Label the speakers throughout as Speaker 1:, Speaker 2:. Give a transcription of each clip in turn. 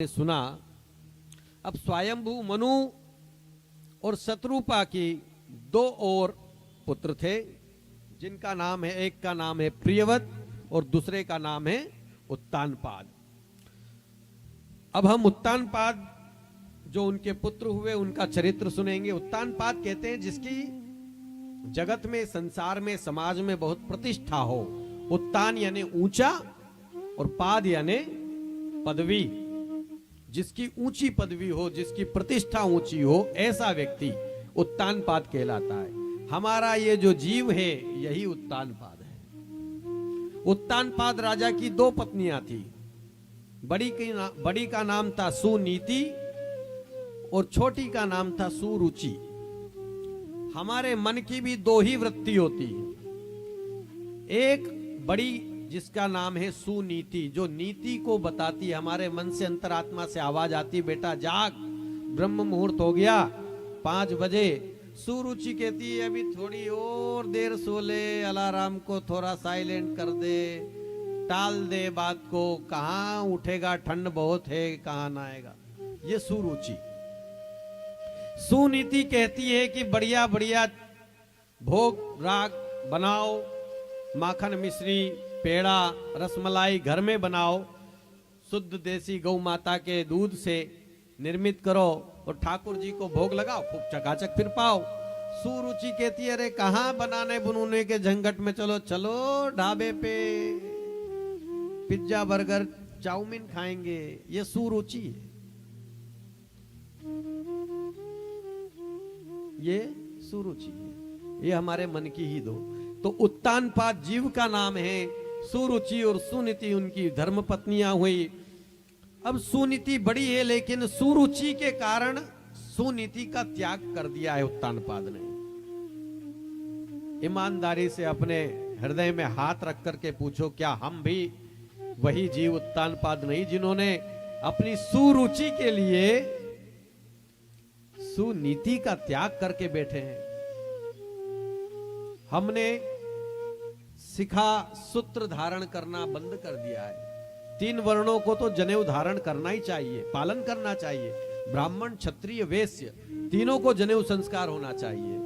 Speaker 1: सुना। अब स्वयंभू मनु और शत्रुपा की दो और पुत्र थे, जिनका नाम है, एक का नाम है प्रियवत और दूसरे का नाम है उत्तानपाद। अब हम उत्तानपाद जो उनके पुत्र हुए उनका चरित्र सुनेंगे। उत्तानपाद कहते हैं जिसकी जगत में, संसार में, समाज में बहुत प्रतिष्ठा हो। उत्तान यानी ऊंचा और पाद यानी पदवी। जिसकी ऊंची पदवी हो, जिसकी प्रतिष्ठा ऊंची हो, ऐसा व्यक्ति उत्तानपाद कहलाता है। हमारा ये जो जीव है यही उत्तानपाद है। उत्तानपाद राजा की दो पत्नियां थी। बड़ी का नाम था सुनीति और छोटी का नाम था सुरुचि। हमारे मन की भी दो ही वृत्ति होती है। एक बड़ी जिसका नाम है सुनीति, जो नीति को बताती, हमारे मन से, अंतरात्मा से आवाज आती, बेटा जाग, ब्रह्म मुहूर्त हो गया, 5 बजे। सुरुचि कहती है अभी थोड़ी और देर सो ले, अलार्म को थोड़ा साइलेंट कर दे, टाल दे बात को, कहां उठेगा, ठंड बहुत है, कहां नहाएगा। ये सुरुचि। सुनीति कहती है कि बढ़िया बढ़िया भोग राग बनाओ, माखन मिश्री, पेड़ा, रसमलाई घर में बनाओ, शुद्ध देसी गौ माता के दूध से निर्मित करो और ठाकुर जी को भोग लगाओ, खूब चकाचक फिर पाओ। सुरुचि कहती है अरे कहां बनाने बुनने के झंझट में, चलो चलो ढाबे पे पिज्जा बर्गर चाउमीन खाएंगे। ये सुरुचि है, ये सुरुचि है। ये हमारे मन की ही दो। तो उत्तानपाद जीव का नाम है, सुरुचि और सुनीति उनकी धर्म पत्नियां हुई। अब सुनीति बड़ी है, लेकिन सुरुचि के कारण सुनीति का त्याग कर दिया है उत्तानपाद ने। ईमानदारी से अपने हृदय में हाथ रख करके पूछो, क्या हम भी वही जीव उत्तानपाद नहीं जिन्होंने अपनी सुरुचि के लिए सुनीति का त्याग करके बैठे हैं? हमने शिखा सूत्र धारण करना बंद कर दिया है। 3 वर्णों को तो जनेऊ धारण करना ही चाहिए, पालन करना चाहिए। ब्राह्मण, क्षत्रिय, वैश्य तीनों को जनेऊ संस्कार होना चाहिए।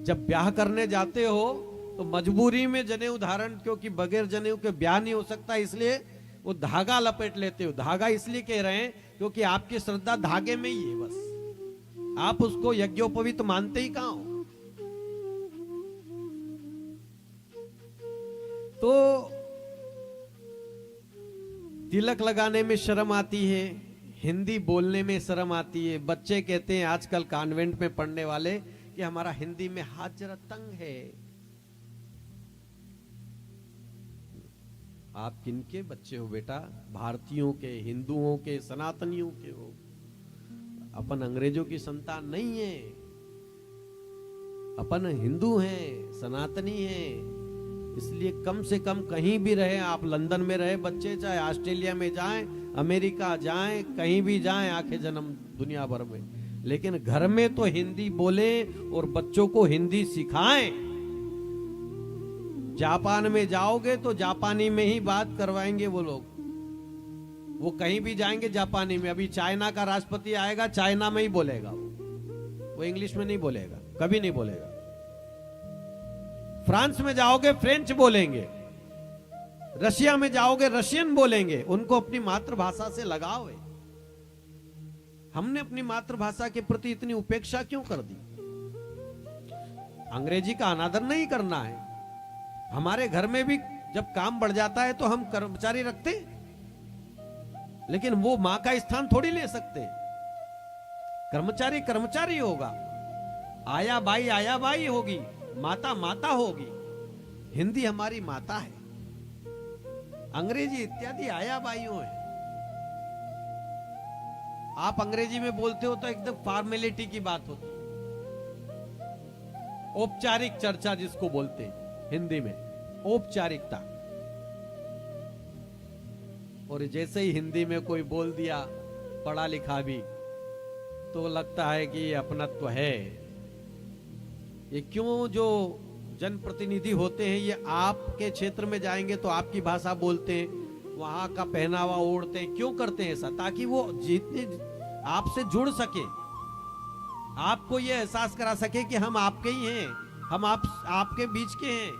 Speaker 1: जब ब्याह करने जाते हो तो मजबूरी में जनेऊ धारण, क्योंकि बगैर जनेऊ के ब्याह नहीं हो सकता, इसलिए वो धागा लपेट लेते हो। धागा इसलिए कह रहे हैं क्योंकि आपकी श्रद्धा धागे में ही है, बस आप उसको यज्ञोपवीत मानते ही कहां हो। तो तिलक लगाने में शर्म आती है, हिंदी बोलने में शर्म आती है। बच्चे कहते हैं आजकल कॉन्वेंट में पढ़ने वाले कि हमारा हिंदी में हाथ जरा तंग है। आप किनके बच्चे हो बेटा? भारतीयों के, हिंदुओं के, सनातनियों के हो। अपन अंग्रेजों की संतान नहीं है, अपन हिंदू हैं, सनातनी हैं। इसलिए कम से कम कहीं भी रहे, आप लंदन में रहे बच्चे, चाहे ऑस्ट्रेलिया में जाएं, अमेरिका जाएं, कहीं भी जाएं आखे जन्म दुनिया भर में, लेकिन घर में तो हिंदी बोले और बच्चों को हिंदी सिखाएं। जापान में जाओगे तो जापानी में ही बात करवाएंगे वो लोग। वो कहीं भी जाएंगे जापानी में। अभी चाइना का राष्ट्रपति आएगा, चाइना में ही बोलेगा वो इंग्लिश में नहीं बोलेगा, कभी नहीं बोलेगा। फ्रांस में जाओगे फ्रेंच बोलेंगे, रशिया में जाओगे रशियन बोलेंगे। उनको अपनी मातृभाषा से लगाव है। हमने अपनी मातृभाषा के प्रति इतनी उपेक्षा क्यों कर दी? अंग्रेजी का अनादर नहीं करना है। हमारे घर में भी जब काम बढ़ जाता है तो हम कर्मचारी रखते, लेकिन वो मां का स्थान थोड़ी ले सकते। कर्मचारी कर्मचारी होगा, आया बाई होगी, माता माता होगी। हिंदी हमारी माता है, अंग्रेजी इत्यादि आया बाइयों है। आप अंग्रेजी में बोलते हो तो एकदम फॉर्मेलिटी की बात होती है, औपचारिक चर्चा जिसको बोलते हैं हिंदी में, औपचारिकता। और जैसे ही हिंदी में कोई बोल दिया पढ़ा लिखा भी, तो लगता है कि अपनत्व है। ये क्यों? जो जनप्रतिनिधि होते हैं ये आपके क्षेत्र में जाएंगे तो आपकी भाषा बोलते हैं, वहां का पहनावा ओढ़ते हैं। क्यों करते हैं ऐसा? ताकि वो जितने आपसे जुड़ सके, आपको ये एहसास करा सके कि हम आपके ही हैं, हम आपके बीच के हैं।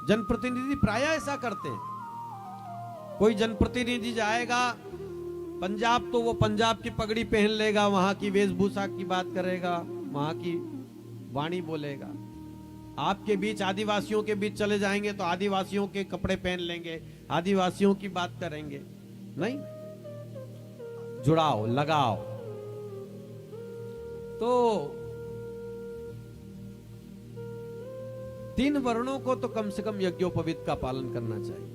Speaker 1: जनप्रतिनिधि प्राय ऐसा करते हैं। कोई जनप्रतिनिधि जाएगा पंजाब तो वो पंजाब की पगड़ी पहन लेगा, वहां की वेशभूषा की बात करेगा, वहां की वाणी बोलेगा। आपके बीच आदिवासियों के बीच चले जाएंगे तो आदिवासियों के कपड़े पहन लेंगे, आदिवासियों की बात करेंगे। नहीं, जुड़ाओ, लगाओ। तो 3 वर्णों को तो कम से कम यज्ञोपवीत का पालन करना चाहिए।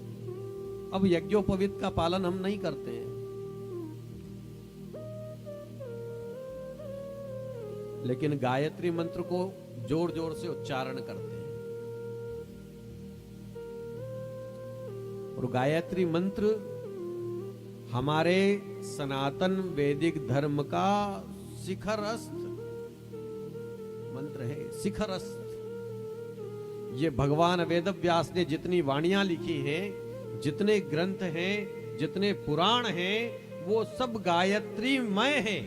Speaker 1: अब यज्ञोपवीत का पालन हम नहीं करते हैं, लेकिन गायत्री मंत्र को जोर जोर से उच्चारण करते हैं। और गायत्री मंत्र हमारे सनातन वैदिक धर्म का शिखरस्थ मंत्र है, शिखरस्थ। ये भगवान वेदव्यास ने जितनी वाणियां लिखी हैं, जितने ग्रंथ हैं, जितने पुराण हैं, वो सब गायत्रीमय हैं।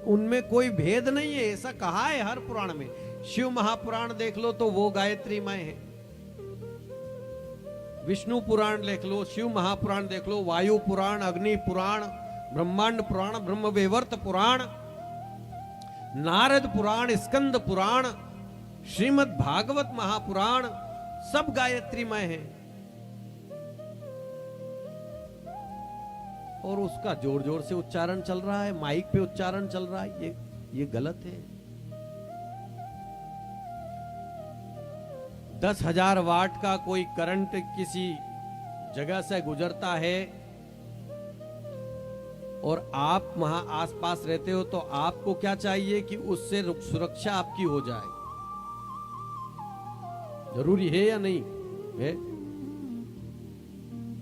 Speaker 1: उनमें कोई भेद नहीं है, ऐसा कहा है हर पुराण में। शिव महापुराण देख लो तो वो गायत्रीमय है, विष्णु पुराण देख लो, शिव महापुराण देख लो, वायु पुराण, अग्नि पुराण, ब्रह्मांड पुराण, ब्रह्मवैवर्त पुराण, नारद पुराण, स्कंद पुराण, श्रीमद् भागवत महापुराण, सब गायत्रीमय है। और उसका जोर जोर से उच्चारण चल रहा है, माइक पे उच्चारण चल रहा है, ये गलत है। 10,000 वाट का कोई करंट किसी जगह से गुजरता है और आप वहां आसपास रहते हो, तो आपको क्या चाहिए कि उससे सुरक्षा आपकी हो जाए। जरूरी है या नहीं है?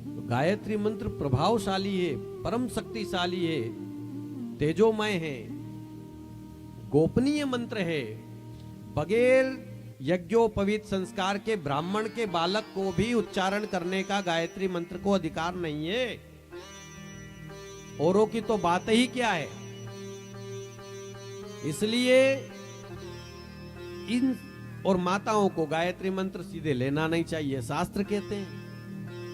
Speaker 1: तो गायत्री मंत्र प्रभावशाली है, परम शक्तिशाली है, तेजोमय है, गोपनीय मंत्र है। बगैर यज्ञोपवीत संस्कार के ब्राह्मण के बालक को भी उच्चारण करने का गायत्री मंत्र को अधिकार नहीं है। औरों की तो बात ही क्या है। इसलिए इन और माताओं को गायत्री मंत्र सीधे लेना नहीं चाहिए, शास्त्र कहते हैं,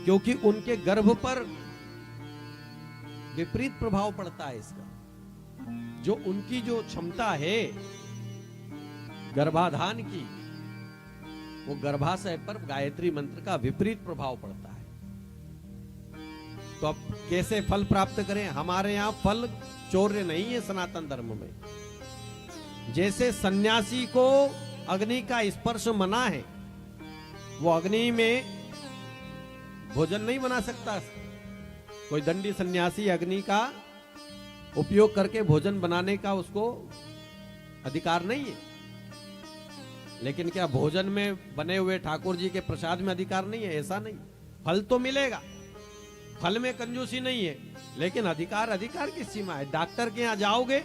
Speaker 1: क्योंकि उनके गर्भ पर विपरीत प्रभाव पड़ता है इसका। जो उनकी जो क्षमता है गर्भाधान की, वो गर्भाशय पर गायत्री मंत्र का विपरीत प्रभाव पड़ता है। तो अब कैसे फल प्राप्त करें? हमारे यहां फल चौर्य नहीं है सनातन धर्म में। जैसे सन्यासी को अग्नि का स्पर्श मना है, वो अग्नि में भोजन नहीं बना सकता। कोई दंडी सन्यासी अग्नि का उपयोग करके भोजन बनाने का उसको अधिकार नहीं है। लेकिन क्या भोजन में बने हुए ठाकुर जी के प्रसाद में अधिकार नहीं है? ऐसा नहीं। फल तो मिलेगा, फल में कंजूसी नहीं है, लेकिन अधिकार की सीमा है। डॉक्टर के यहां जाओगे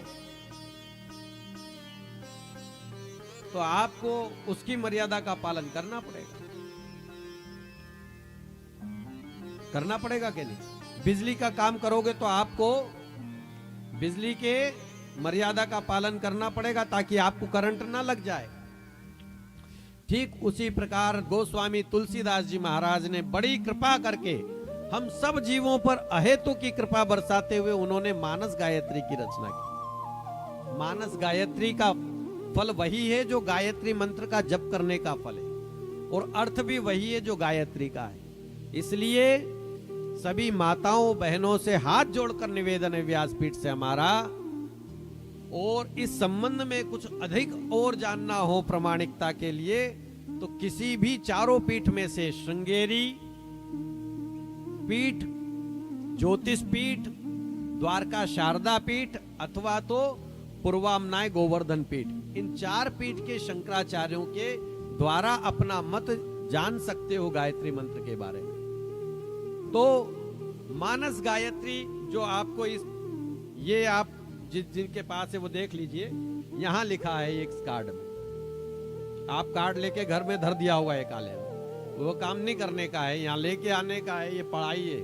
Speaker 1: तो आपको उसकी मर्यादा का पालन करना पड़ेगा कि नहीं? बिजली का काम करोगे तो आपको बिजली के मर्यादा का पालन करना पड़ेगा, ताकि आपको करंट ना लग जाए। ठीक उसी प्रकार गोस्वामी तुलसीदास जी महाराज ने बड़ी कृपा करके हम सब जीवों पर अहेतु की कृपा बरसाते हुए उन्होंने मानस गायत्री की रचना की। मानस गायत्री का फल वही है जो गायत्री मंत्र का जप करने का फल है, और अर्थ भी वही है जो गायत्री का है। इसलिए सभी माताओं बहनों से हाथ जोड़कर निवेदन है व्यासपीठ से हमारा, और इस संबंध में कुछ अधिक और जानना हो प्रामाणिकता के लिए, तो किसी भी चारों पीठ में से श्रृंगेरी पीठ, ज्योतिष पीठ, द्वारका शारदा पीठ, अथवा तो पूर्वामनाय गोवर्धन पीठ, इन 4 पीठ के शंकराचार्यों के द्वारा अपना मत जान सकते हो गायत्री मंत्र के बारे में। तो मानस गायत्री जो आपको ये आप जिनके पास है वो देख लीजिए, यहां लिखा है एक कार्ड में। आप कार्ड लेके घर में धर दिया होगा एक आले में। वो काम नहीं करने का है, यहाँ लेके आने का है, ये पढ़ाई है।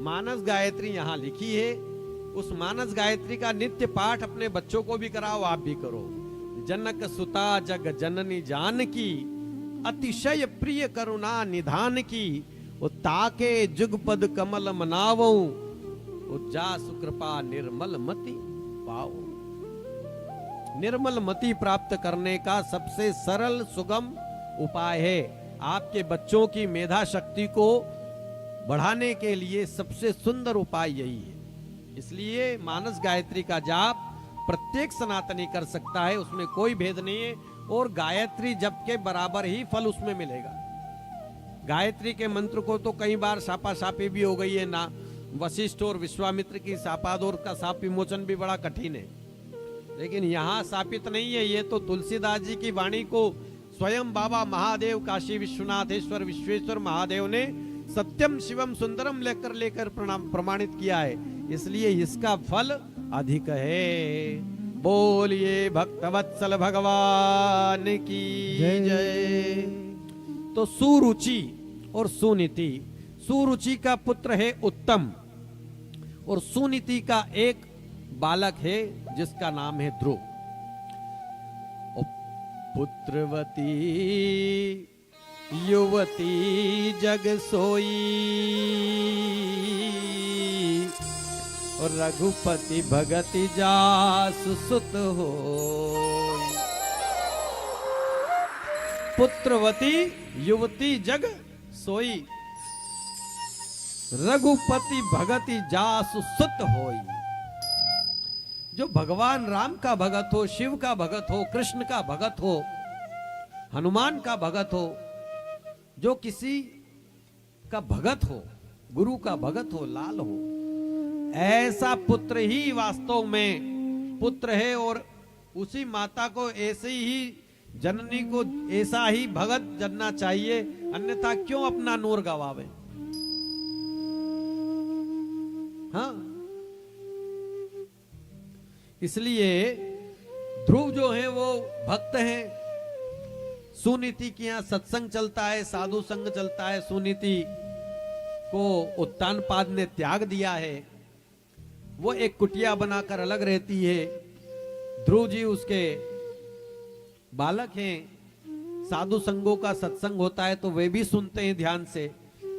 Speaker 1: मानस गायत्री यहाँ लिखी है, उस मानस गायत्री का नित्य पाठ अपने बच्चों को भी कराओ, आप भी करो। जनक सुता जग जननी जानकी, अतिशय प्रिय करुणा निधान की, वो ताके जुगपद कमल मनावो, वो जा सुकृपा निर्मल मति पाओ। निर्मल मति प्राप्त करने का सबसे सरल सुगम उपाय है। आपके बच्चों की मेधा शक्ति को बढ़ाने के लिए सबसे सुंदर उपाय यही है। इसलिए मानस गायत्री का जाप प्रत्येक सनातनी कर सकता है, उसमें कोई भेद नहीं है। और गायत्री जप के बराबर ही फल उसमें मिलेगा। गायत्री के मंत्र को तो कई बार छापा छापी भी हो गई है ना, वशिष्ठ और विश्वामित्र की शापादोर का शाप विमोचन भी बड़ा कठिन है, लेकिन यहाँ शापित नहीं है। ये तो तुलसीदास जी की वाणी को स्वयं बाबा महादेव काशी विश्वनाथेश्वर विश्वेश्वर महादेव ने सत्यम शिवम सुंदरम लेकर प्रमाणित किया है, इसलिए इसका फल अधिक है। बोलिए भक्तवत्सल भगवान की जय। तो सुरुचि और सुनीति, सुरुचि का पुत्र है उत्तम और सुनीति का एक बालक है जिसका नाम है ध्रुव। पुत्रवती युवती जग सोई, और रघुपति भगति जासु सुत हो। पुत्रवती युवती जग सोई, रघुपति भगति जासु सुत होई। जो भगवान राम का भगत हो, शिव का भगत हो, कृष्ण का भगत हो, हनुमान का भगत हो, जो किसी का भगत हो, गुरु का भगत हो, लाल हो, ऐसा पुत्र ही वास्तव में पुत्र है। और उसी माता को ऐसे ही जननी को ऐसा ही भगत जनना चाहिए, अन्यथा क्यों अपना नूर गवावे। हाँ, इसलिए ध्रुव जो है वो भक्त हैं। सुनीति के यहाँ सत्संग चलता है, साधु संग चलता है। सुनीति को उत्तानपाद ने त्याग दिया है, वो एक कुटिया बनाकर अलग रहती है। ध्रुव जी उसके बालक हैं। साधु संगों का सत्संग होता है तो वे भी सुनते हैं ध्यान से।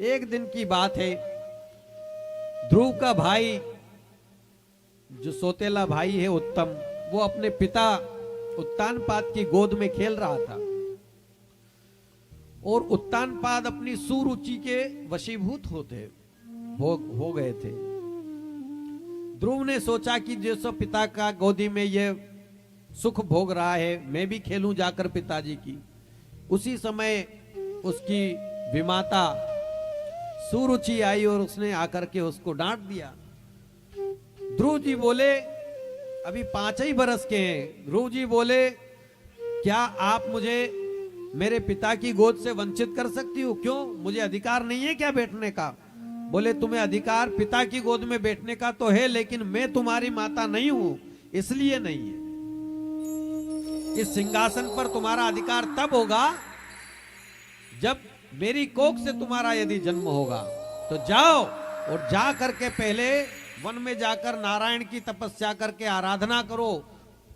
Speaker 1: एक दिन की बात है, ध्रुव का भाई जो सौतेला भाई है उत्तम, वो अपने पिता उत्तानपाद की गोद में खेल रहा था और उत्तानपाद अपनी सुरुचि के वशीभूत हो गए थे। ध्रुव ने सोचा कि जैसे पिता का गोदी में ये सुख भोग रहा है, मैं भी खेलूं जाकर पिताजी की। उसी समय उसकी विमाता सुरुचि आई और उसने आकर के उसको डांट दिया। ध्रुव जी बोले, अभी 5 ही बरस के हैं। ध्रुव जी बोले, क्या आप मुझे मेरे पिता की गोद से वंचित कर सकती हो? क्यों, मुझे अधिकार नहीं है क्या बैठने का? बोले, तुम्हें अधिकार पिता की गोद में बैठने का तो है, लेकिन मैं तुम्हारी माता नहीं हूं, इसलिए नहीं है। इस सिंहासन पर तुम्हारा अधिकार तब होगा जब मेरी कोख से तुम्हारा यदि जन्म होगा। तो जाओ और जा करके पहले वन में जाकर नारायण की तपस्या करके आराधना करो,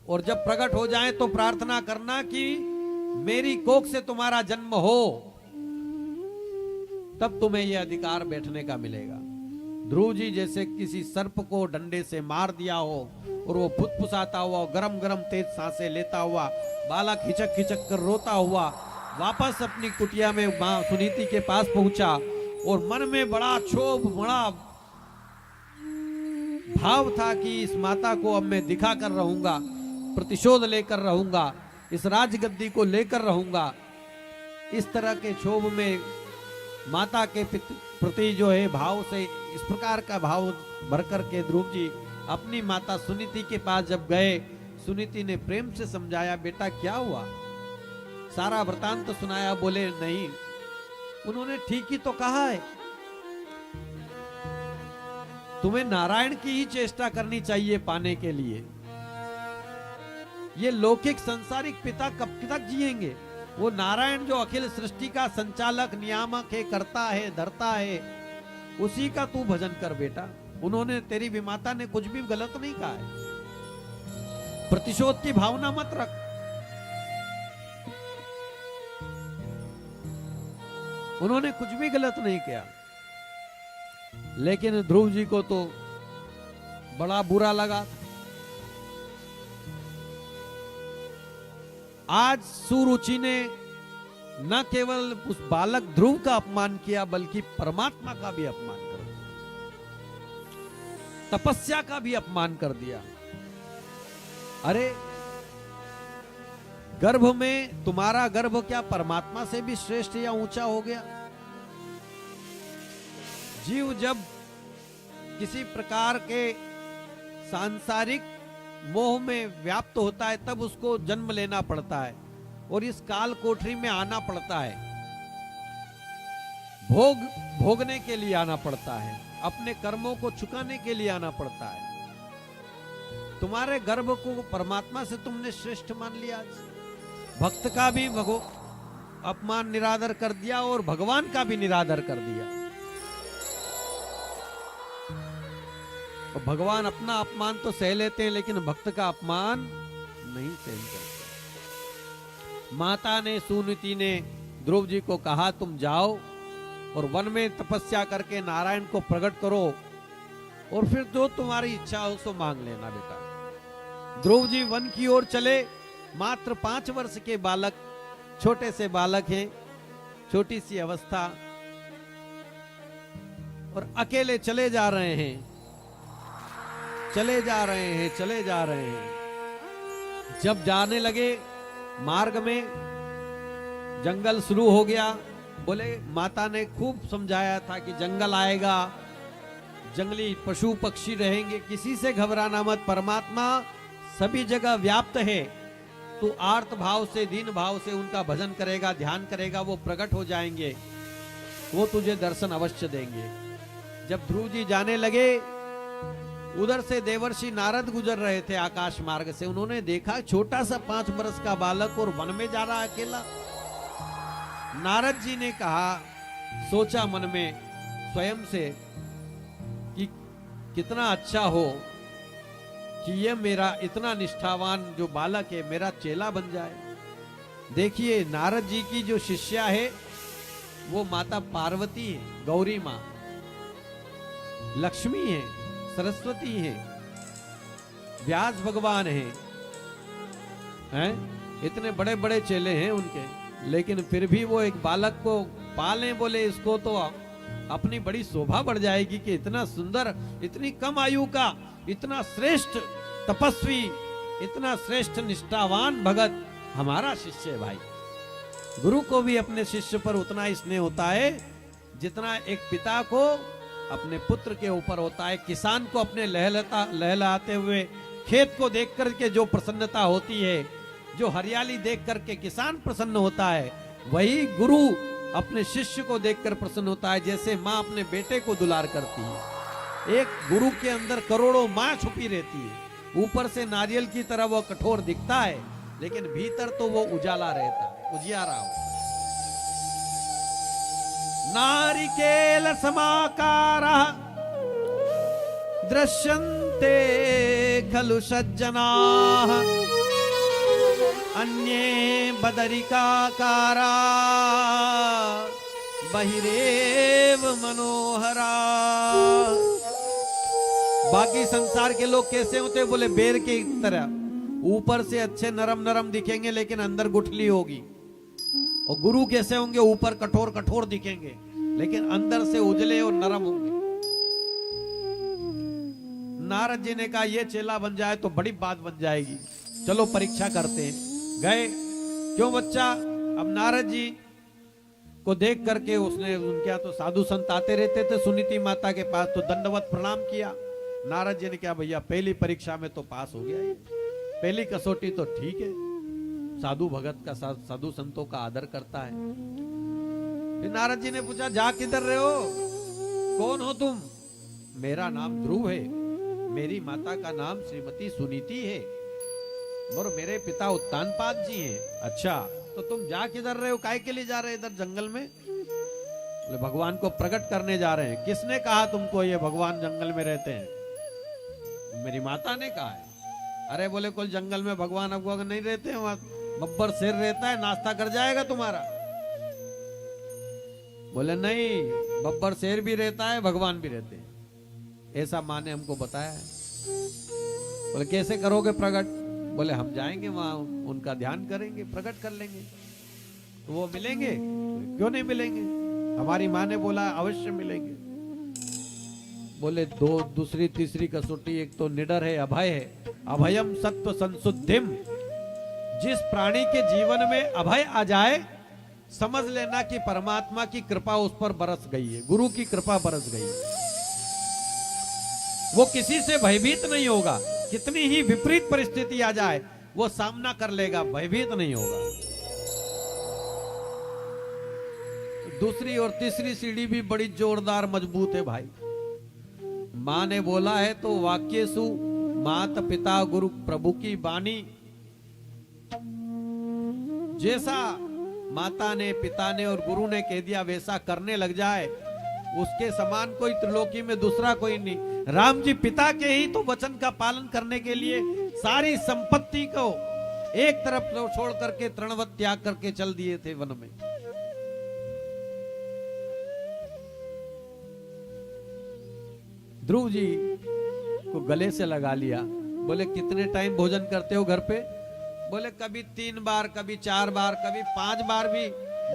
Speaker 1: और जब प्रकट हो जाए तो प्रार्थना करना कि मेरी कोख से तुम्हारा जन्म हो, तब तुम्हें यह अधिकार बैठने का मिलेगा। ध्रुव जी जैसे किसी सर्प को डंडे से मार दिया हो और वो फुसफुसाता हुआ, गरम गरम तेज सांसें लेता हुआ, बालक हिचक हिचक कर रोता हुआ वापस अपनी कुटिया में मां सुनीति के पास पहुंचा और मन में बड़ा क्षोभ, बड़ा भाव था कि इस माता को अब मैं दिखा कर रहूंगा, प्रतिशोध लेकर रहूंगा, इस राजगद्दी को लेकर रहूंगा। इस तरह के क्षोभ में माता के प्रति जो है भाव से इस प्रकार का भाव भरकर के ध्रुव जी अपनी माता सुनीति के पास जब गए, सुनीति ने प्रेम से समझाया, बेटा क्या हुआ, सारा वृतांत तो सुनाया। बोले नहीं, उन्होंने ठीक ही तो कहा है, तुम्हें नारायण की ही चेष्टा करनी चाहिए पाने के लिए। ये लौकिक संसारिक पिता कब तक जिएंगे? वो नारायण जो अखिल सृष्टि का संचालक, नियामक है, करता है, धरता है, उसी का तू भजन कर बेटा। उन्होंने, तेरी विमाता ने कुछ भी गलत नहीं कहा है। प्रतिशोध की भावना मत रख। उन्होंने कुछ भी गलत नहीं किया, लेकिन ध्रुव जी को तो बड़ा बुरा लगा। आज सुरुचि ने न केवल उस बालक ध्रुव का अपमान किया, बल्कि परमात्मा का भी अपमान कर दिया, तपस्या का भी अपमान कर दिया। अरे गर्भ में, तुम्हारा गर्भ क्या परमात्मा से भी श्रेष्ठ या ऊंचा हो गया? जीव जब किसी प्रकार के सांसारिक मोह में व्याप्त होता है, तब उसको जन्म लेना पड़ता है और इस काल कोठरी में आना पड़ता है। भोगने के लिए आना पड़ता है, अपने कर्मों को चुकाने के लिए आना पड़ता है। तुम्हारे गर्भ को परमात्मा से तुमने श्रेष्ठ मान लिया। भक्त का भी अपमान, निरादर कर दिया और भगवान का भी निरादर कर दिया। और भगवान अपना अपमान तो सह लेते हैं, लेकिन भक्त का अपमान नहीं सहन करते। माता ने, सुनीति ने ध्रुव जी को कहा, तुम जाओ और वन में तपस्या करके नारायण को प्रकट करो और फिर जो तुम्हारी इच्छा हो सो मांग लेना बेटा। ध्रुव जी वन की ओर चले। मात्र 5 वर्ष के बालक, छोटे से बालक हैं, छोटी सी अवस्था, और अकेले चले जा रहे हैं, चले जा रहे हैं, चले जा रहे हैं। जब जाने लगे, मार्ग में जंगल शुरू हो गया। बोले, माता ने खूब समझाया था कि जंगल आएगा, जंगली पशु पक्षी रहेंगे, किसी से घबराना मत, परमात्मा सभी जगह व्याप्त है। तू आर्त भाव से, दीन भाव से उनका भजन करेगा, ध्यान करेगा, वो प्रकट हो जाएंगे, वो तुझे दर्शन अवश्य देंगे। जब ध्रुव जी जाने लगे, उधर से देवर्षि नारद गुजर रहे थे आकाश मार्ग से। उन्होंने देखा छोटा सा 5 वर्ष का बालक और वन में जा रहा अकेला। नारद जी ने कहा, सोचा मन में स्वयं से कि कितना अच्छा हो कि ये मेरा इतना निष्ठावान जो बालक है मेरा चेला बन जाए। देखिए, नारद जी की जो शिष्या है वो माता पार्वती है, गौरी माँ, लक्ष्मी है, सरस्वती है, व्यास भगवान हैं? इतने बड़े बड़े चेले हैं उनके, लेकिन फिर भी वो एक बालक को पालें। बोले, इसको तो अपनी बड़ी शोभा बढ़ जाएगी कि इतना सुंदर, इतनी कम आयु का, इतना श्रेष्ठ तपस्वी, इतना श्रेष्ठ निष्ठावान भगत हमारा शिष्य है। भाई, गुरु को भी अपने शिष्य पर उतना ही स्नेह होता है जितना एक पिता को अपने पुत्र के ऊपर होता है। किसान को अपने लहलहाते हुए खेत को देख करके जो प्रसन्नता होती है, जो हरियाली देख करके किसान प्रसन्न होता है, वही गुरु अपने शिष्य को देखकर प्रसन्न होता है। जैसे माँ अपने बेटे को दुलार करती है, एक गुरु के अंदर करोड़ों माँ छुपी रहती है। ऊपर से नारियल की तरह वो कठोर दिखता है, लेकिन भीतर तो वो उजाला रहता है, उजियारा हो। नारिकेल समाकारः दृश्यन्ते खलु सज्जनाः अन्ये बदरिकाकारा बहिरेव मनोहरा। बाकी संसार के लोग कैसे होते? बोले, बेर की तरह, ऊपर से अच्छे नरम नरम दिखेंगे लेकिन अंदर गुठली होगी। और गुरु कैसे होंगे? ऊपर कठोर कठोर दिखेंगे लेकिन अंदर से उजले और नरम होंगे। नारद जी ने कहा, ये चेला बन जाए तो बड़ी बात बन जाएगी, चलो परीक्षा करते हैं। गए, क्यों बच्चा? अब नारद जी को देख करके उसने, उनके यहाँ तो साधु संत आते रहते थे सुनीति माता के पास, तो दंडवत प्रणाम किया। नारद जी ने कहा, भैया पहली परीक्षा में तो पास हो गया, ये पहली कसौटी तो ठीक है, साधु भगत का, साधु संतों का आदर करता है। फिर नारद जी ने पूछा, जा किधर रहे हो, कौन हो तुम? मेरा नाम ध्रुव है, मेरी माता का नाम श्रीमती सुनीति है और मेरे पिता उत्तानपाद जी हैं। अच्छा, तो तो तुम जा किधर रहे हो, काय के लिए जा रहे इधर जंगल में? बोले भगवान को प्रकट करने जा रहे हैं। किसने कहा तुमको ये भगवान जंगल में रहते हैं? मेरी माता ने कहा है। अरे बोले कोई जंगल में भगवान भगवान नहीं रहते हैं, वहां बब्बर शेर रहता है, नाश्ता कर जाएगा तुम्हारा। बोले नहीं, बब्बर शेर भी रहता है, भगवान भी रहते हैं, ऐसा माँ ने हमको बताया है। बोले कैसे करोगे प्रकट? बोले हम जाएंगे वहां, उनका ध्यान करेंगे, प्रकट कर लेंगे। तो वो मिलेंगे? क्यों नहीं मिलेंगे, हमारी माँ ने बोला अवश्य मिलेंगे। बोले दूसरी तीसरी कसौटी, एक तो निडर है, अभय है। अभयम सत्व संशुद्धिम, जिस प्राणी के जीवन में अभय आ जाए, समझ लेना कि परमात्मा की कृपा उस पर बरस गई है, गुरु की कृपा बरस गई है। वो किसी से भयभीत नहीं होगा, कितनी ही विपरीत परिस्थिति आ जाए वो सामना कर लेगा, भयभीत नहीं होगा। दूसरी और तीसरी सीढ़ी भी बड़ी जोरदार मजबूत है भाई। मां ने बोला है तो वाक्यसु मात पिता गुरु प्रभु की वाणी, जैसा माता ने, पिता ने और गुरु ने कह दिया वैसा करने लग जाए, उसके समान कोई त्रिलोकी में दूसरा कोई नहीं। राम जी पिता के ही तो वचन का पालन करने के लिए सारी संपत्ति को एक तरफ छोड़ करके तृणवत त्याग करके चल दिए थे वन में। ध्रुव जी को गले से लगा लिया। बोले कितने टाइम भोजन करते हो घर पे? बोले कभी 3 बार, कभी 4 बार, कभी 5 बार भी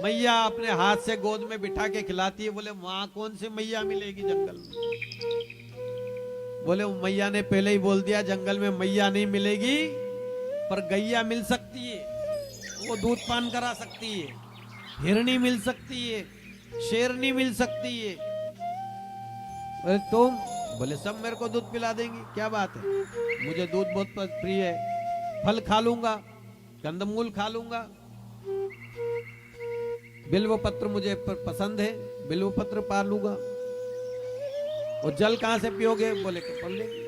Speaker 1: मैया अपने हाथ से गोद में बिठा के खिलाती है। बोले वहां कौन सी मैया मिलेगी जंगल में? बोले मैया ने पहले ही बोल दिया जंगल में मैया नहीं मिलेगी, पर गैया मिल सकती है, वो दूध पान करा सकती है, हिरनी मिल सकती है, शेरनी मिल सकती है। बोले तुम? बोले सब मेरे को दूध पिला देंगी, क्या बात है, मुझे दूध बहुत प्रिय है, फल खा लूंगा, कंदमूल खा लूंगा, बिल्व पत्र मुझे पसंद है, बिल्व पत्र पा लूंगा। और जल कहां से पियोगे? बोले पल लेंगे।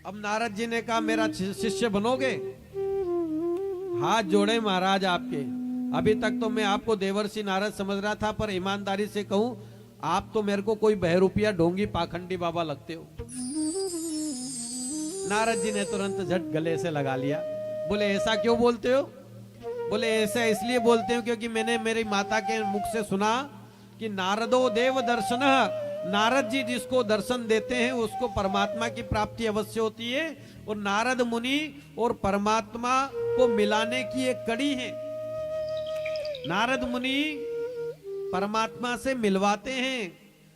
Speaker 1: अब नारद जी ने कहा मेरा शिष्य बनोगे? हाथ जोड़े महाराज आपके। अभी तक तो मैं आपको देवर्षि नारद समझ रहा था, पर ईमानदारी से कहूं आप तो मेरे को कोई बहरूपिया ढोंगी पाखंडी बाबा लगते हो। नारद जी ने तुरंत झट गले से लगा लिया। बोले ऐसा क्यों बोलते हो? बोले ऐसा इसलिए बोलते हो क्योंकि मैंने मेरी माता के मुख से सुना कि नारदो देव दर्शन, नारद जी जिसको दर्शन देते हैं उसको परमात्मा की प्राप्ति अवश्य होती है। और नारद मुनि और परमात्मा को मिलाने की एक कड़ी है। नारद मुनि परमात्मा से मिलवाते हैं,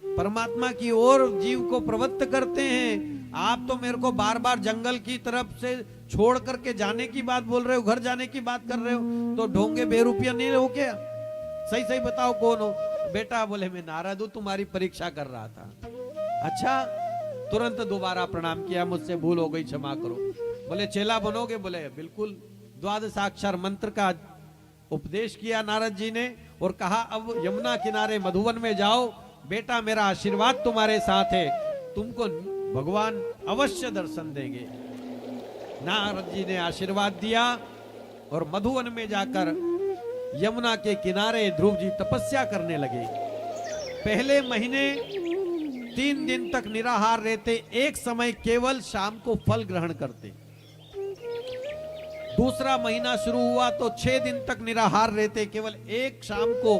Speaker 1: परमात्मा की ओर जीव को प्रवृत्त करते हैं। आप तो मेरे को बार बार जंगल की तरफ से छोड़ करके जाने की बात बोल रहे हो, घर जाने की बात कर रहे हो, तो ढोंगे बेरुपिया नहीं हो क्या? सही सही बताओ कौन हो? बेटा बोले मैं नारद हूं, तुम्हारी परीक्षा कर रहा था। अच्छा, तुरंत दोबारा प्रणाम किया, मुझसे भूल हो गई, क्षमा करो। बोले चेला बनोगे? बोले बिल्कुल। द्वादशाक्षर मंत्र का उपदेश किया नारद जी ने और कहा अब यमुना किनारे मधुवन में जाओ, बेटा मेरा आशीर्वाद तुम्हारे साथ है, तुमको भगवान अवश्य दर्शन देंगे। नारद जी ने आशीर्वाद दिया और मधुवन में जाकर यमुना के किनारे ध्रुव जी तपस्या करने लगे। पहले महीने 3 दिन तक निराहार रहते, एक समय केवल शाम को फल ग्रहण करते। दूसरा महीना शुरू हुआ तो 6 दिन तक निराहार रहते, केवल एक शाम को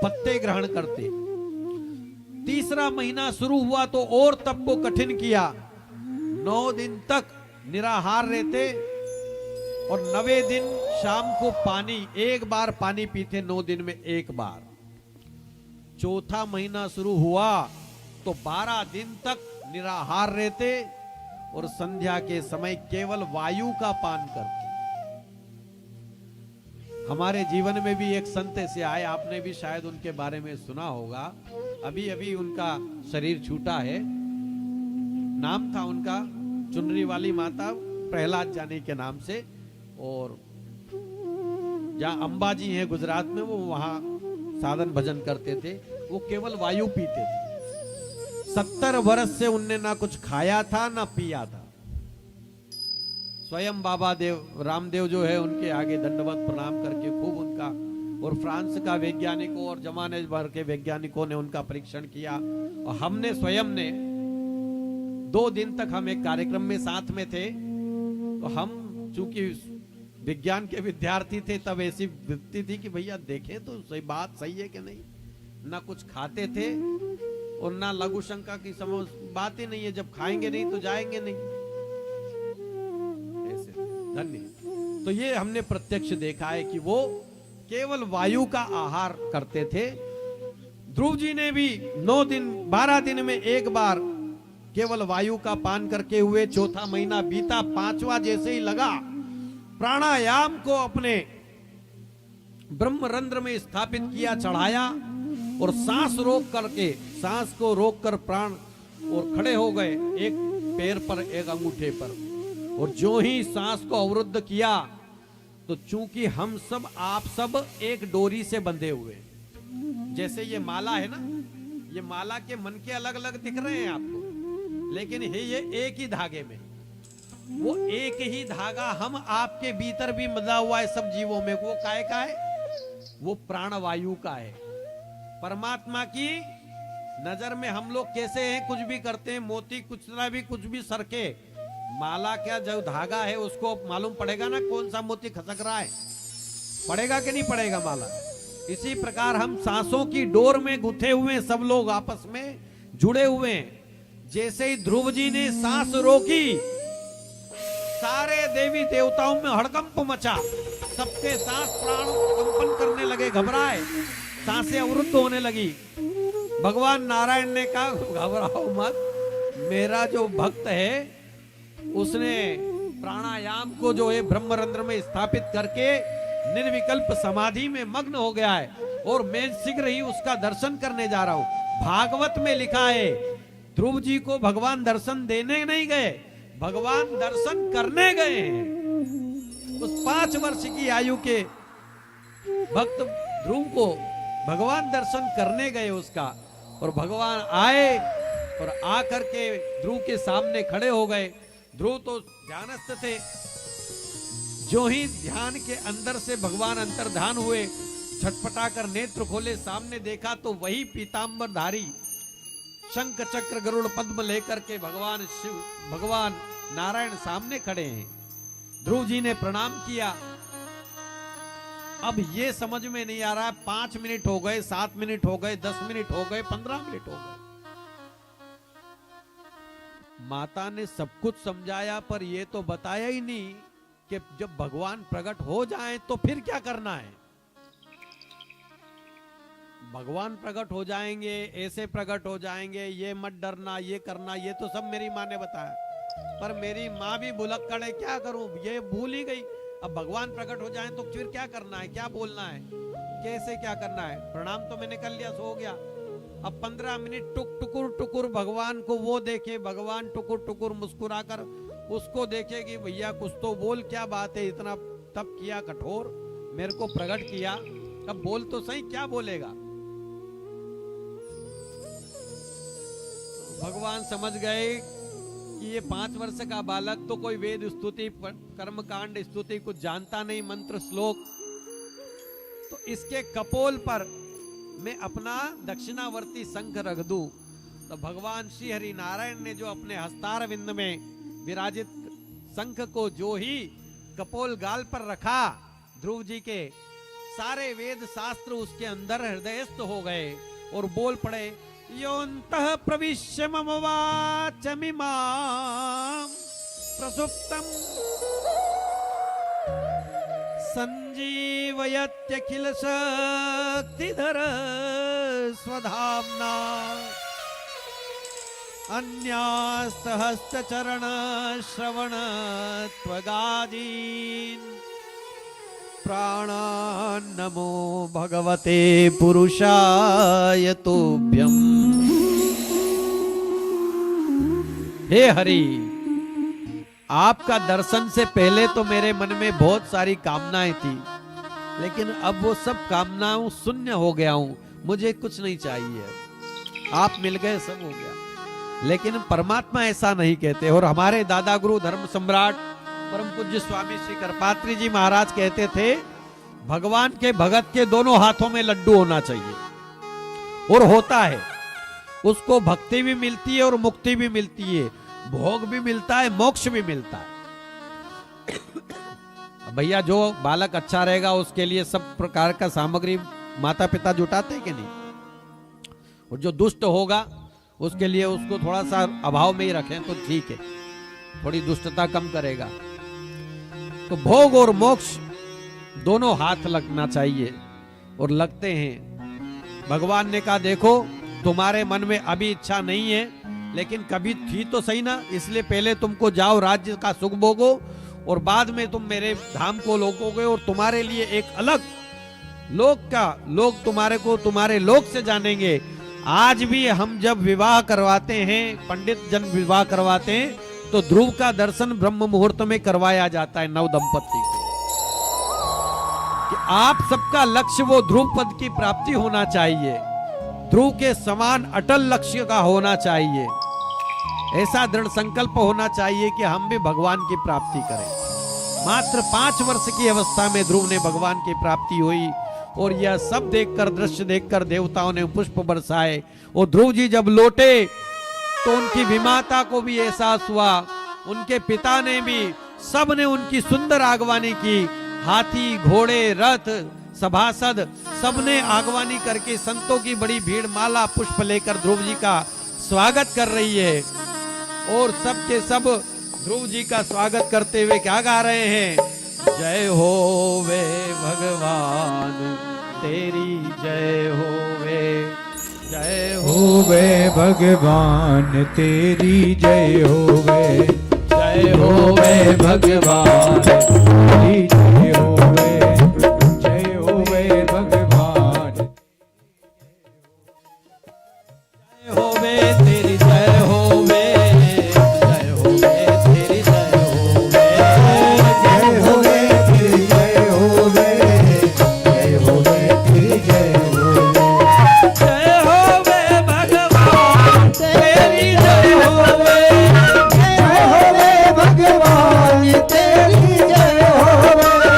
Speaker 1: पत्ते ग्रहण करते। तीसरा महीना शुरू हुआ तो और तप को कठिन किया, 9 दिन तक निराहार रहते और 9वें दिन शाम को पानी, एक बार पानी पीते, 9 दिन में एक बार। चौथा महीना शुरू हुआ तो 12 दिन तक निराहार रहते और संध्या के समय केवल वायु का पान करते। हमारे जीवन में भी एक संत ऐसे आए, आपने भी शायद उनके बारे में सुना होगा, अभी अभी उनका शरीर छूटा है। नाम था उनका चुनरी वाली माता प्रहलाद जानी के नाम से, और जहां अंबाजी है गुजरात में, वो वहां साधन भजन करते थे। वो केवल वायु पीते थे। 70 वर्ष से उनने ना कुछ खाया था ना पिया था। स्वयं बाबा देव रामदेव जो है उनके आगे दंडवत प्रणाम करके खूब उनका, और फ्रांस का वैज्ञानिकों और जमाने भर के वैज्ञानिकों ने उनका परीक्षण किया। और हमने स्वयं ने 2 दिन तक हम एक कार्यक्रम में साथ में थे, तो हम चूंकि विज्ञान के विद्यार्थी थे तब ऐसी वृत्ति थी कि भैया देखें तो सही बात सही है कि नहीं। ना कुछ खाते थे और ना लघु शंका की समझ, बात ही नहीं है, जब खाएंगे नहीं तो जाएंगे नहीं। ऐसे धन्य। तो ये हमने प्रत्यक्ष देखा है कि वो केवल वायु का आहार करते थे। ध्रुव जी ने भी 9 दिन 12 दिन में एक बार केवल वायु का पान करके हुए। चौथा महीना बीता, 5वां जैसे ही लगा, प्राणायाम को अपने ब्रह्मरंध्र में स्थापित किया, चढ़ाया और सांस रोक करके, सांस को रोक कर प्राण और खड़े हो गए, एक पैर पर एक अंगूठे पर। और जो ही सांस को अवरुद्ध किया तो चूंकि हम सब आप सब एक डोरी से बंधे हुए, जैसे ये माला है ना, ये माला के मन के अलग अलग दिख रहे हैं आपको, लेकिन है ये एक ही धागे में। वो एक ही धागा हम आपके भीतर भी बंधा हुआ है सब जीवों में। वो काय का है? वो प्राणवायु का है। परमात्मा की नजर में हम लोग कैसे हैं? कुछ भी करते हैं, मोती कुचला भी कुछ भी सरके, माला क्या जो धागा है उसको मालूम पड़ेगा ना कौन सा मोती खसक रहा है, पड़ेगा कि नहीं पड़ेगा माला। इसी प्रकार हम सांसों की डोर में गुथे हुए सब लोग आपस में जुड़े हुए हैं। जैसे ही ध्रुव जी ने सांस रोकी, सारे देवी देवताओं में हड़कंप मचा, सबके सांस प्राण कंपन करने लगे, घबराए, सांसें अवरुद्ध होने लगी। भगवान नारायण ने कहा घबराओ मत, मेरा जो भक्त है उसने प्राणायाम को जो है ब्रह्मरंध्र में स्थापित करके निर्विकल्प समाधि में मग्न हो गया है, और मैं शीघ्र ही उसका दर्शन करने जा रहा हूं। भागवत में लिखा है ध्रुव जी को भगवान दर्शन देने नहीं गए, भगवान दर्शन करने गए हैं। उस 5 वर्ष की आयु के भक्त ध्रुव को भगवान दर्शन करने गए उसका, और भगवान आए और आकर के ध्रुव के सामने खड़े हो गए। ध्रुव तो ध्यानस्थ थे, जो ही ध्यान के अंदर से भगवान अंतर्ध्यान हुए, छटपटा कर नेत्र खोले, सामने देखा तो वही पीतांबरधारी शंख चक्र गरुड़ पद्म लेकर के भगवान शिव, भगवान नारायण सामने खड़े हैं। ध्रुव जी ने प्रणाम किया। अब ये समझ में नहीं आ रहा, 5 मिनट हो गए, 7 मिनट हो गए, 10 मिनट हो गए, 15 मिनट हो गए। माता ने सब कुछ समझाया, पर ये तो बताया ही नहीं कि जब भगवान प्रकट हो जाएं तो फिर क्या करना है। भगवान प्रकट हो जाएंगे, ऐसे प्रकट हो जाएंगे, ये मत डरना, ये करना, ये तो सब मेरी माँ ने बताया। पर मेरी माँ भी भुलक्कड़ है, क्या करूं, ये भूल ही गई। अब भगवान प्रकट हो जाएं तो फिर क्या करना है, क्या बोलना है, कैसे क्या करना है। प्रणाम तो मैंने कर लिया, सो गया। अब 15 मिनट टुकुर टुकुर भगवान को वो देखे, भगवान टुकुर टुकुर मुस्कुराकर उसको देखे कि भैया कुछ तो बोल, क्या बात है, इतना तप किया कठोर, मेरे को प्रकट किया, अब बोल तो सही, क्या बोलेगा। भगवान समझ गए कि ये 5 वर्ष का बालक तो कोई वेद स्तुति कर्मकांड स्तुति कुछ जानता नहीं, मंत्र श्लोक, तो इसके कपोल पर मैं अपना दक्षिणावर्ती शंख रख दूं। तो भगवान श्री हरि नारायण ने जो अपने हस्तार विंद में विराजित शंख को जो ही कपोल गाल पर रखा, ध्रुव जी के सारे वेद शास्त्र उसके अंदर हृदयस्थ हो गए और बोल पड़े, योऽन्तः प्रविश्य मम वाचमिमां प्रसुप्तम् संजीवयत्यखिल शक्तिधर स्वधाम्ना अन्यास्तहस्तचरण श्रवण त्वगादीन् प्राणान् नमो भगवते पुरुषाय तुभ्यम्। हे हरि, आपका दर्शन से पहले तो मेरे मन में बहुत सारी कामनाएं थी, लेकिन अब वो सब कामनाओं शून्य हो गया हूं, मुझे कुछ नहीं चाहिए, आप मिल गए, सब हो गया। लेकिन परमात्मा ऐसा नहीं कहते। और हमारे दादा गुरु धर्म सम्राट परम पूज्य स्वामी श्री करपात्री जी महाराज कहते थे, भगवान के भगत के दोनों हाथों में लड्डू होना चाहिए, और होता है। उसको भक्ति भी मिलती है और मुक्ति भी मिलती है, भोग भी मिलता है, मोक्ष भी मिलता है। भैया जो बालक अच्छा रहेगा उसके लिए सब प्रकार का सामग्री माता पिता जुटाते हैं कि नहीं, और जो दुष्ट होगा उसके लिए उसको थोड़ा सा अभाव में ही रखें तो ठीक है, थोड़ी दुष्टता कम करेगा। तो भोग और मोक्ष दोनों हाथ लगना चाहिए, और लगते हैं। भगवान ने कहा देखो तुम्हारे मन में अभी इच्छा नहीं है, लेकिन कभी थी तो सही ना, इसलिए पहले तुमको जाओ राज्य का सुख भोगो, और बाद में तुम मेरे धाम को लोगोगे, और तुम्हारे लिए एक अलग लोग तुम्हारे को तुम्हारे लोक से जानेंगे। आज भी हम जब विवाह करवाते हैं, पंडित जन विवाह करवाते हैं, तो ध्रुव का दर्शन ब्रह्म मुहूर्त में करवाया जाता है नव दंपति को, कि आप सबका लक्ष्य वो ध्रुव पद की प्राप्ति होना चाहिए, ध्रुव के समान अटल लक्ष्य का होना चाहिए। ऐसा दृढ़ संकल्प होना चाहिए कि हम भी भगवान की प्राप्ति करें। मात्र 5 वर्ष की अवस्था में ध्रुव ने भगवान की प्राप्ति हुई, और यह सब देखकर, दृश्य देखकर देवताओं ने पुष्प बरसाए। और ध्रुव जी जब लौटे तो उनकी विमाता को भी एहसास हुआ, उनके पिता ने भी, सब ने उनकी सुंदर आगवानी की। हाथी, घोड़े, रथ, सभासद सबने आगवानी करके संतों की बड़ी भीड़ माला पुष्प लेकर ध्रुव जी का स्वागत कर रही है। और सब के सब ध्रुव जी का स्वागत करते हुए क्या गा रहे हैं? जय हो वे भगवान तेरी जय हो वे, जय
Speaker 2: हो वे भगवान तेरी जय हो वे,
Speaker 1: जय हो
Speaker 2: वे भगवान तेरी जय हो वे, जय हो वे भगवान,
Speaker 1: जय हो वे तेरी जय हो वे, जय हो वे तेरी जय हो वे,
Speaker 2: जय हो वे तेरी जय हो वे, जय हो वे तेरी जय हो वे,
Speaker 1: जय हो वे भगवान तेरी जय हो वे,
Speaker 2: जय हो वे भगवान तेरी जय हो वे,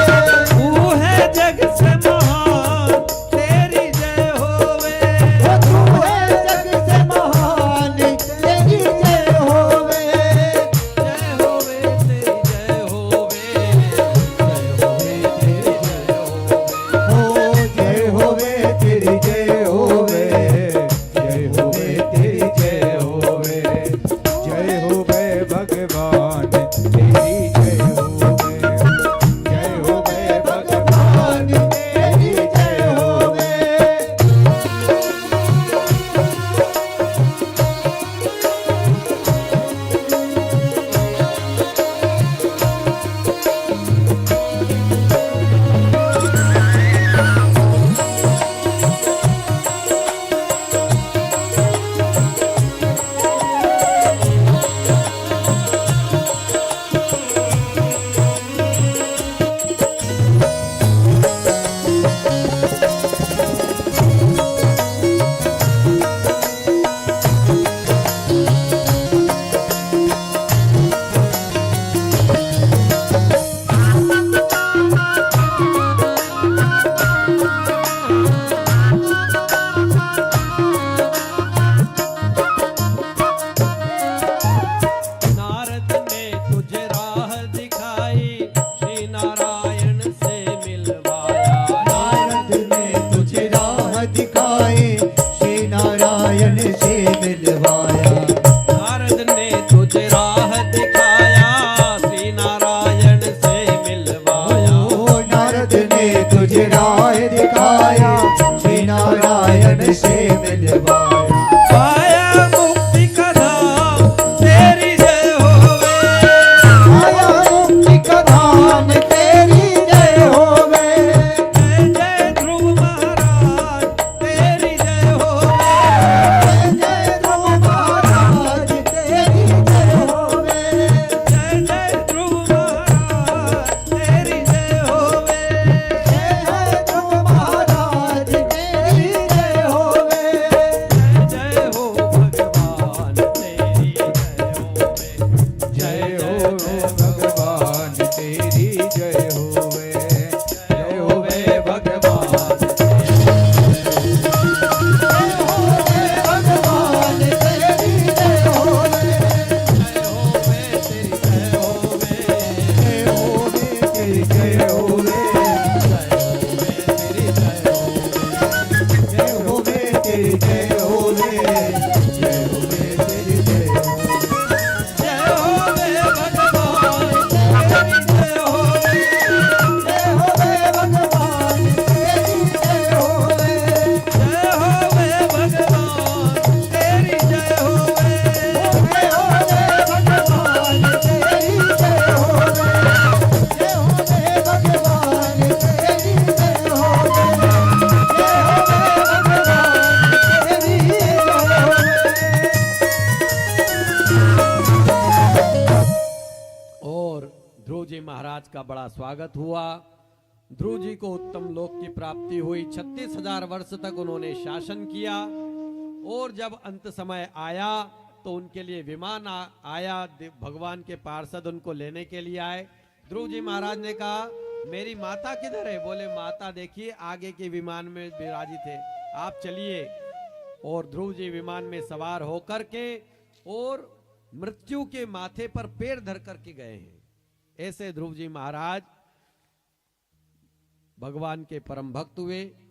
Speaker 1: ध्रुव जी महाराज का बड़ा स्वागत हुआ। ध्रुव जी को उत्तम लोक की प्राप्ति हुई। 36,000 वर्ष तक उन्होंने शासन किया और जब अंत समय आया तो उनके लिए विमान आया। भगवान के पार्षद उनको लेने के लिए आए। ध्रुव जी महाराज ने कहा मेरी माता किधर है? बोले माता देखिए आगे के विमान में विराजित है, आप चलिए। और ध्रुव जी विमान में सवार होकर के और मृत्यु के माथे पर पैर धर करके गए हैं। ऐसे ध्रुव जी महाराज भगवान के परम भक्त हुए।